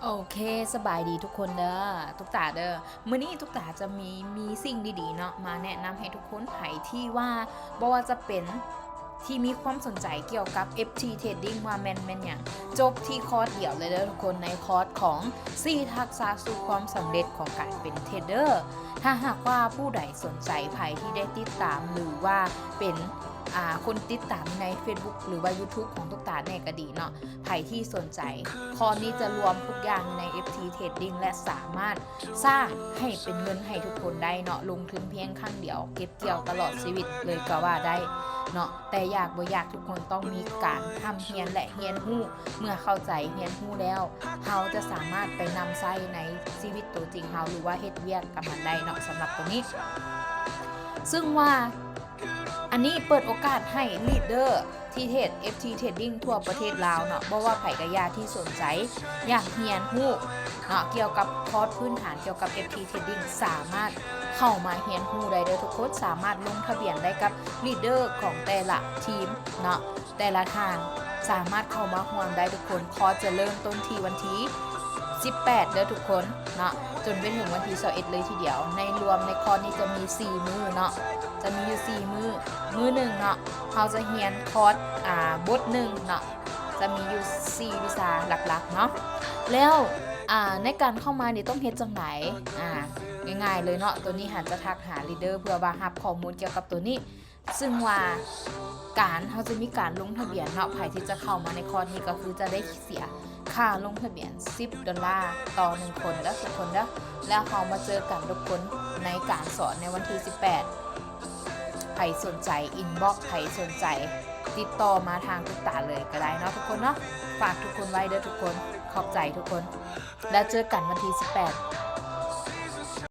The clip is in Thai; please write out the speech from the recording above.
โอเคสบายดีทุกคนเด้อทุกตาเด้อมื้อนี้ทุกตาจะมีสิ่งดีๆเนาะมาแนะนำให้ทุกคนไผที่ว่าบ่ว่าจะเป็นที่มีความสนใจเกี่ยวกับ FT Trading ว่าแม่นหยังจบที่คอร์สเดียวเลยเด้อทุกคนในคอร์สของ4ทักษะสู่ความสำเร็จของการเป็นเทรดเดอร์ถ้าหากว่าผู้ใดสนใจไผที่ได้ติดตามหรือว่าเป็นคนติดตามใน Facebook หรือว่า YouTube ของทุกตาแน่ก็ดีเนาะใครที่สนใจคอร์สนี้จะรวมทุกอย่างใน FT Trading และสามารถสร้างให้เป็นเงินให้ทุกคนได้เนาะลงทุนเพียงครั้งเดียวเก็บเกี่ยวตลอดชีวิตเลยก็ว่าได้เนาะแต่อยากบ่อยากทุกคนต้องมีการทำเฮียนและเฮียนฮู้เมื่อเข้าใจเฮียนฮู้แล้วเราจะสามารถไปนำใช้ในชีวิตตัวจริงเราหรือว่าเฮ็ดเวียกกับมันได้เนาะสำหรับตัวนี้ซึ่งว่าอันนี้เปิดโอกาสให้ลีดเดอร์ที่เทรด FT Trading ทั่วประเทศลาวเนาะบ่ว่าไผก็อยากที่สนใจอยากเรียนรู้เนาะเกี่ยวกับคอร์สพื้นฐานเกี่ยวกับ FT Trading สามารถเข้ามาเรียนรู้ได้เด้อทุกคนสามารถลงทะเบียนได้กับลีดเดอร์ของแต่ละทีมเนาะแต่ละทางสามารถเข้ามาร่วมได้ทุกคนคอร์สจะเริ่มต้นที่วันที่18เด้อทุกคนเนาะจนไปถึงวันที่21เลยทีเดียวในรวมในคอร์สนี้จะมี4มื้อเนาะจะมีอยู่4มื้อหนึ่งเนาะเราจะเรียนคอร์สบทหนึ่งเนาะจะมีอยู่4วิชาหลักๆเนาะแล้วในการเข้ามานี่ต้องเฮ็ดจังไหนง่ายๆเลยเนาะตัวนี้หันจะทักหาลีดเดอร์เพื่อว่ารับข้อมูลเกี่ยวกับตัวนี้ซึ่งว่าเขาจะมีการลงทะเบียนเนาะใครที่จะเข้ามาในคอร์สนี้ก็คือจะได้เสียค่าลงทะเบียน$10ต่อ1คนแล้วทุกคนเด้อแล้วเขามาเจอกันทุกคนในการสอนในวันที่18ใครสนใจอินบ็อกซ์ใครสนใจติดต่อมาทางทุกตาเลยก็ได้เนาะทุกคนเนาะฝากทุกคนไว้เด้อทุกคนขอบใจทุกคนแล้วเจอกันวันที่18